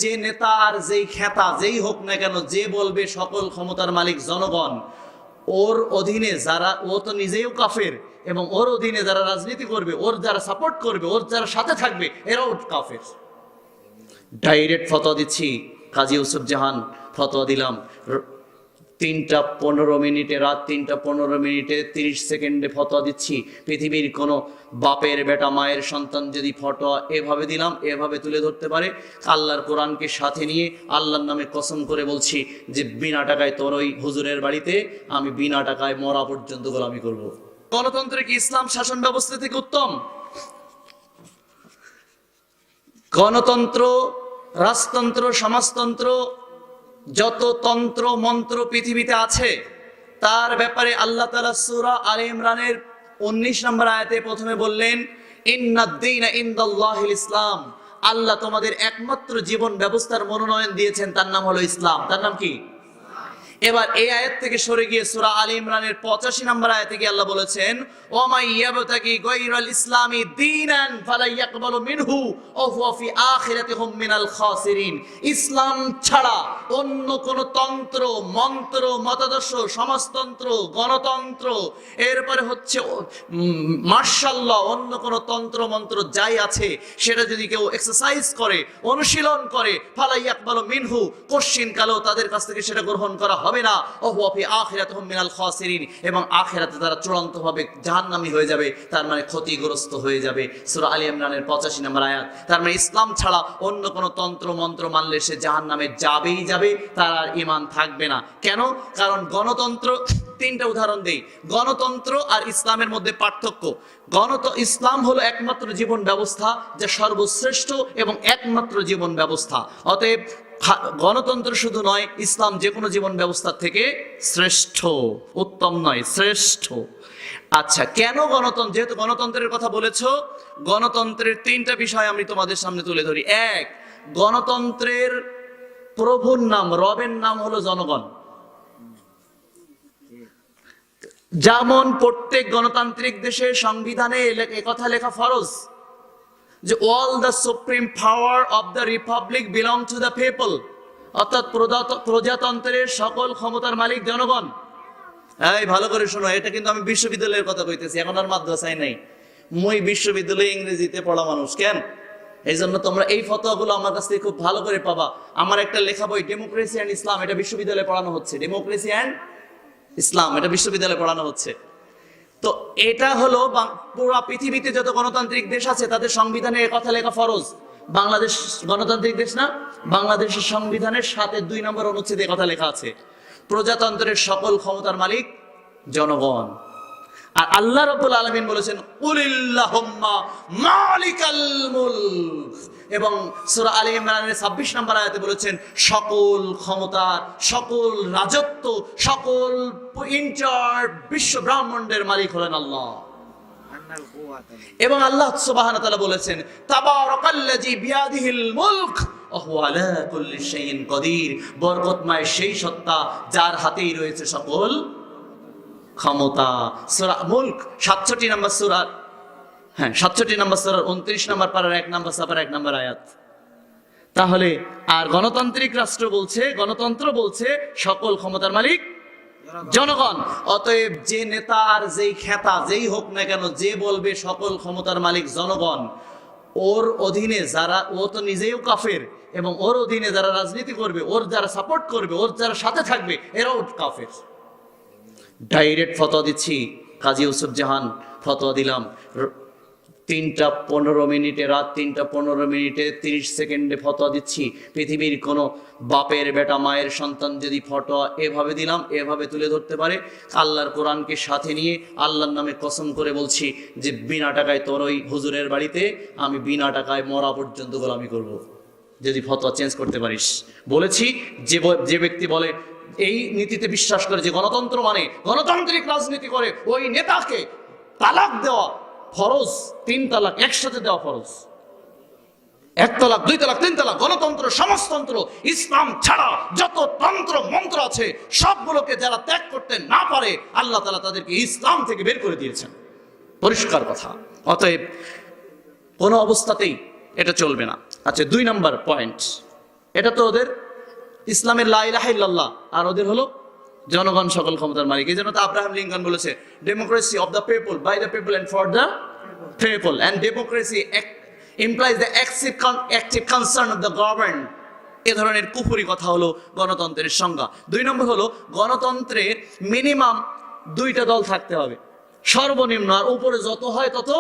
যে নেতা আর যেই খেতা যেই হোক না কেন, যে বলবে সকল ক্ষমতার মালিক জনগণ, ওর অধীনে যারা, ও তো নিজেও কাফের, এবং ওর অধীনে যারা রাজনীতি করবে, ওর যারা সাপোর্ট করবে, ওর যারা সাথে থাকবে, এরাও কাফের। ডাইরেক্ট ফতোয়া দিচ্ছি, কাজী ইউসুফ জাহান ফতোয়া দিলাম, 3টা 15 মিনিটে, রাত 3টা 15 মিনিটে 30 সেকেন্ডে ফতোয়া দিচ্ছি। পৃথিবীর কোনো বাপের বেটা মায়ের সন্তান যদি ফতোয়া এভাবে দিলাম এভাবে তুলে ধরতে পারে, আল্লাহর কোরআনকে সাথে নিয়ে আল্লাহর নামে কসম করে বলছি যে বিনা টাকায় তোর ওই হুজুরের বাড়িতে আমি বিনা টাকায় মরা পর্যন্ত গোলামি করব। গণতন্ত্রে কি ইসলাম শাসন ব্যবস্থা থেকে উত্তম? গণতন্ত্র, রাজতন্ত্র, সমাজতন্ত্র, যত তন্ত্র মন্ত্র পৃথিবীতে আছে তার ব্যাপারে আল্লাহ তাআলা সূরা আলে ইমরানের 19 নম্বর আয়াতে প্রথমে বললেন, ইন্নাদ-দীনা ইনদাল্লাহিল ইসলাম। আল্লাহ তোমাদের একমাত্র জীবন ব্যবস্থার মনোনয়ন দিয়েছেন, তার নাম হলো ইসলাম। তার নাম কি? এবার এই আয়াত থেকে সরে গিয়ে সূরা আলে ইমরানের 85 নম্বর আয়াতে গিয়ে আল্লাহ বলেছেন, ওয়া মাই ইয়াবতাগি গায়রাল ইসলামি দীনান ফালা ইয়াকবালু মিনহু ওয়া হুয়া ফি আখিরাতিহিম মিনাল খাসিরিন। ইসলাম ছাড়া অন্য কোন তন্ত্র মন্ত্র মতাদর্শ, সমাজতন্ত্র, গণতন্ত্র, এরপরে হচ্ছে মার্শাল্লাহ, অন্য কোন তন্ত্র মন্ত্র যাই আছে সেটা যদি কেউ এক্সারসাইজ করে, অনুশীলন করে, ফালা ইয়াকবালু মিনহু, কোশ্চিন কালেও তাদের কাছ থেকে সেটা গ্রহণ করা হবে না। ওয়া ফি আখিরাতিহিম মিনাল খাসিরিন, এবং আখিরাতে তারা চূড়ান্তভাবে জাহান্নামী হয়ে যাবে, তার মানে ক্ষতিগ্রস্ত হয়ে যাবে। সূরা আলে ইমরানের 85 নম্বর আয়াত। তার মানে ইসলাম ছাড়া অন্য কোন তন্ত্র মন্ত্র মানলে সে জাহান্নামে যাবেই যাবে, তার আর ঈমান থাকবে না। কেন? কারণ গণতন্ত্র, 3টা উদাহরণ দেই। গণতন্ত্র আর ইসলামের মধ্যে পার্থক্য, ইসলাম হলো একমাত্র জীবন ব্যবস্থা যা সর্বশ্রেষ্ঠ এবং একমাত্র জীবন ব্যবস্থা। অতএব গণতন্ত্র শুধু নয়, ইসলাম যে কোনো জীবন ব্যবস্থা থেকে শ্রেষ্ঠ, উত্তম নয়, শ্রেষ্ঠ। আচ্ছা, কেন গণতন্ত্র? যেহেতু গণতন্ত্রের কথা বলেছো, গণতন্ত্রের 3টা বিষয় আমি তোমাদের সামনে তুলে ধরি। 1, গণতন্ত্রের প্রভুর নাম, রবের নাম হলো জনগণ। যেমন প্রত্যেক গণতান্ত্রিক দেশের সংবিধানে একথা লেখা ফরজ যে all the supreme power of the republic belong to the people, অর্থাৎ প্রজাতন্ত্রের সকল ক্ষমতার মালিক জনগণ। এই ভালো করে শোনো, এটা কিন্তু আমি বিশ্ববিদ্যালয়ের কথা কইতেছি, এখন আর মাদ্রাসায় নাই। মই বিশ্ববিদ্যালয়ে ইংরেজিতে পড়া মানুষ, কেন? এই জন্য তোমরা এই ফতোয়াগুলো আমার কাছ থেকে খুব ভালো করে পাবা। আমার একটা লেখা বই ডেমোক্রেসি অ্যান্ড ইসলাম, এটা বিশ্ববিদ্যালয়ে পড়ানো হচ্ছে। ডেমোক্রেসি অ্যান্ড ইসলাম, এটা বিশ্ববিদ্যালয়ে পড়ানো হচ্ছে। তো এটা হলো পুরো পৃথিবীতে যত গণতান্ত্রিক দেশ আছে তাদের সংবিধানে এ কথা লেখা ফরজ। বাংলাদেশ গণতান্ত্রিক দেশ না? বাংলাদেশের সংবিধানের 7-2 নম্বর অনুচ্ছেদে কথা লেখা আছে, প্রজাতন্ত্রের সকল ক্ষমতার মালিক জনগণ। আর আল্লাহ রাব্বুল আলামিন বলেছেন কুলিল্লাহুম্মা মালিকাল মুলক, এবং সূরা আলে ইমরানের 26 নম্বর আয়াতে বলেছেন সকল ক্ষমতা, সকল রাজত্ব, সকল ইন্টার বিশ্ব ব্রহ্মাণ্ডের মালিক হলেন আল্লাহ। এবং আল্লাহ সুবহানাহু ওয়া তাআলা বলেছেন তাবারাকাল্লাযী বিয়াদিহিল মুলক ওয়া হুয়া আলা কুল্লি শাইইন কাদির, বরকতময় সেই সত্তা যার হাতেই রয়েছে সকল ক্ষমতা। সূরা মুলক 67 নম্বর সূরা, 67 নম্বর সূরার 29 নম্বর পারার 1 নম্বর সাপার 1 নম্বর আয়াত। তাহলে আর গণতান্ত্রিক রাষ্ট্র বলছে, গণতন্ত্র বলছে সকল ক্ষমতার মালিক জনগণ। অতএব যে নেতা আর যেই খেতা যেই হোক না কেন, যে বলবে সকল ক্ষমতার মালিক জনগণ, ওর অধীনে যারা, ও তো নিজেও কাফের, এবং ওর অধীনে যারা রাজনীতি করবে, ওর যারা সাপোর্ট করবে, ওর যারা সাথে থাকবে, এরাও কাফের। ডাইরেক্ট ফতোয়া দিচ্ছি, কাজী ইউসুফ জাহান ফতোয়া দিলাম, 3টা 15 মিনিটে, রাত 3টা 15 মিনিটে 30 সেকেন্ডে ফতোয়া দিচ্ছি। পৃথিবীর কোনো বাপের বেটা মায়ের সন্তান যদি ফতোয়া এভাবে দিলাম এভাবে তুলে ধরতে পারে, আল্লাহর কোরআনকে সাথে নিয়ে আল্লাহর নামে কসম করে বলছি যে বিনা টাকায় তোর ওই হুজুরের বাড়িতে আমি বিনা টাকায় মরা পর্যন্ত গোলামি করব, যদি ফতোয়া চেঞ্জ করতে পারিস। বলেছি যে ব্যক্তি বলে এই নীতিতে বিশ্বাস করে যে গণতন্ত্র মানে গণতান্ত্রিক রাজনীতি করে, ওই নেতাকে তালাক দেওয়া ফরজ, 3 তালাক একসাথে দেওয়া ফরজ। 1 তালাক, 2 তালাক, 3 তালাক। গণতন্ত্র, সমাজতন্ত্র, ইসলাম ছাড়া যত তন্ত্র মন্ত্র আছে সবগুলোকে যারা ত্যাগ করতে না পারে আল্লাহ তাআলা তাদেরকে ইসলাম থেকে বের করে দিয়েছেন, পরিষ্কার কথা। অতএব কোনো অবস্থাতেই এটা চলবে না। আচ্ছা, 2 নম্বর পয়েন্ট, এটা তো ওদের ইসলামের লা ইলাহা ইল্লাল্লাহ, আর ওদের হলো জনগণ সকল ক্ষমতার মালিক। এই জন্য তো আব্রাহাম লিঙ্কন বলেছে, democracy of the people, by the people and for the people, and democracy implies the active concern of the government। এ ধরনের কুফরি কথা হলো গণতন্ত্রের সংজ্ঞা। 2 নম্বর হলো গণতন্ত্রের মিনিমাম 2টা দল থাকতে হবে সর্বনিম্ন, আর উপরে যত হয় তত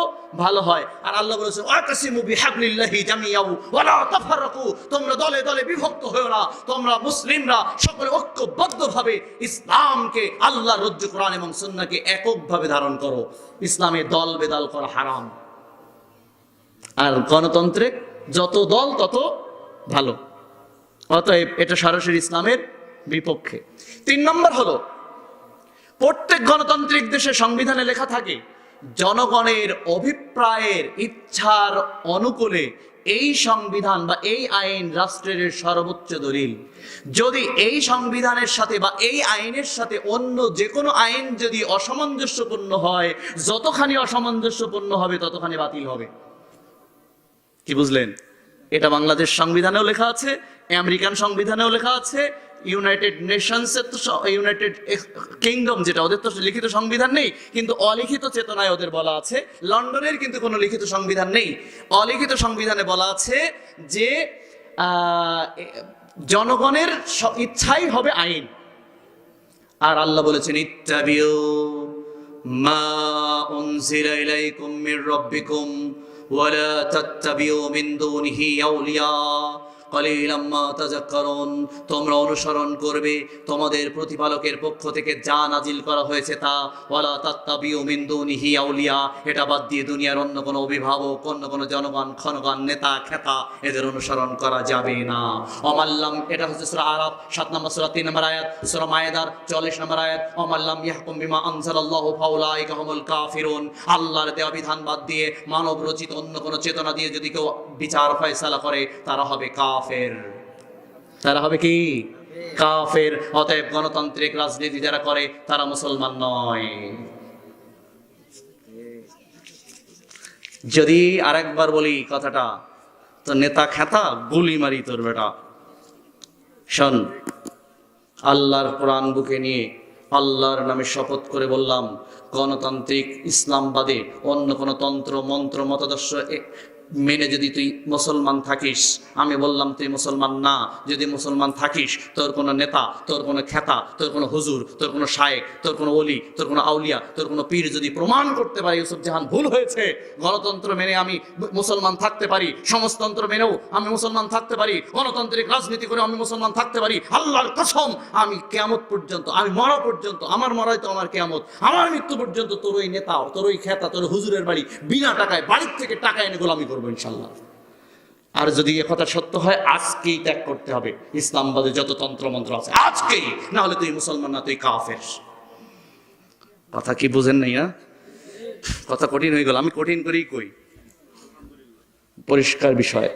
ভালো হয়। আর আল্লাহ বলেছেন ওয়াতাসিমু বিহাবলিল্লাহি জামিয়াউ ওয়ালা তাফাররাকু, তোমরা দলে দলে বিভক্ত হয়ো না, তোমরা মুসলিমরা সকলে ঐক্যবদ্ধভাবে ইসলামকে, আল্লাহর রজ্জু কোরআন এবং সুন্নাহকে এককভাবে ধারণ করো। ইসলামে দল বেদল করা হারাম, আর গণতন্ত্রে যত দল তত ভালো। অতএব এটা সরাসরি ইসলামের বিপক্ষে। 3 নম্বর হলো প্রত্যেক গণতান্ত্রিক দেশে সংবিধানে লেখা থাকে জনগণের অভিপ্রায়ের ইচ্ছার অনুকূলে এই সংবিধান বা এই আইন রাষ্ট্রের সর্বোচ্চ দলিল। যদি এই সংবিধানের সাথে বা এই আইনের সাথে অন্য যে কোনো আইন যদি অসামঞ্জস্যপূর্ণ হয়, যতখানি অসামঞ্জস্যপূর্ণ হবে ততখানি বাতিল হবে। কি বুঝলেন? এটা বাংলাদেশ সংবিধানেও লেখা আছে, আমেরিকান সংবিধানেও লেখা আছে, ইউনাইটেড নেশনসের তো, ইউনাইটেড কিংডম যেটা, ওদের তো লিখিত সংবিধান নেই, কিন্তু অলিখিত চেতনায় ওদের বলা আছে। লন্ডনের কিন্তু কোনো লিখিত সংবিধান নেই, অলিখিত সংবিধানে বলা আছে যে জনগণের ইচ্ছাই হবে আইন। আর আল্লাহ বলেছেন ইত্তাবিউ মা উনজিলা ইলাইকুম মির রাব্বিকুম ওয়ালা তাত্তাবিউ মিন দুনিহি আউলিয়া কালিলাম মা তাযাক্কারুন, তোমরা অনুসরণ করবে তোমাদের প্রতিপালকের পক্ষ থেকে যা নাজিল করা হয়েছে তা, ওয়ালা তাত্তাবিউ মিন দুনিহি আউলিয়া, এটা বাদ দিয়ে দুনিয়ার অন্য কোনো অভিভাবক, অন্য কোনো জনগণ, ক্ষণগণ, নেতা খেতা এদের অনুসরণ করা যাবে না। অমাল্লাম, এটা হচ্ছে সূরা আরাফ 7 নম্বর সূরা 3 নম্বর আয়াত, সূরা মায়েদার 44 নম্বর আয়াত, অমাল্লাম ইয়াহকুম বিমা আনজালাল্লাহু ফাউলাইকা হুমুল কাফিরুন, আল্লাহর দেওয়া বিধান বাদ দিয়ে মানব রচিত অন্য কোনো চেতনা দিয়ে যদি কেউ বিচার ফয়সালা করে তারা হবে কাফের। তারা হবে কি? কাফের। অতএব গণতান্ত্রিক রাজনীতি যারা করে তারা মুসলমান নয়। যদি আরেকবার বলি কথাটা, তো নেতা খেতা গুলি মারি তোর বেটা। শোন, আল্লাহর কোরআন বুকে নিয়ে আল্লাহর নামে শপথ করে বললাম, গণতান্ত্রিক ইসলামবাদে অন্য কোনো তন্ত্র মন্ত্র মতাদর্শ মেনে যদি তুই মুসলমান থাকিস, আমি বললাম তুই মুসলমান না। যদি মুসলমান থাকিস, তোর কোনো নেতা, তোর কোনো খেতা, তোর কোনো হুজুর, তোর কোনো শায়েখ, তোর কোনো ওলি, তোর কোনো আউলিয়া, তোর কোনো পীর যদি প্রমাণ করতে পারে ইউসুফ জাহান ভুল হয়েছে, গণতন্ত্র মেনে আমি মুসলমান থাকতে পারি, সমাজতন্ত্র মেনেও আমি মুসলমান থাকতে পারি, গণতান্ত্রিক রাজনীতি করে আমি মুসলমান থাকতে পারি, আল্লাহর কসম আমি কিয়ামত পর্যন্ত, আমি মরা পর্যন্ত, আমার মরাই তো আমার কিয়ামত, আমার মৃত্যু পর্যন্ত তোর ওই নেতা, তোর ওই খেতা, তোর হুজুরের বাড়ি বিনা টাকায়, বাড়ির থেকে টাকা এনে গোলামি করবো ইনশাল্লাহ। আর যদি এ কথা সত্য হয়, আজকেই ত্যাগ করতে হবে ইসলামবাদে যত তন্ত্রমন্ত্র আছে, আজকেই, না হলে তুই মুসলমান না, তুই কাফের। কথা কি বুঝেন নাই? না, কথা কঠিন হয়ে গেল, আমি কঠিন করেই কই, পরিষ্কার বিষয়।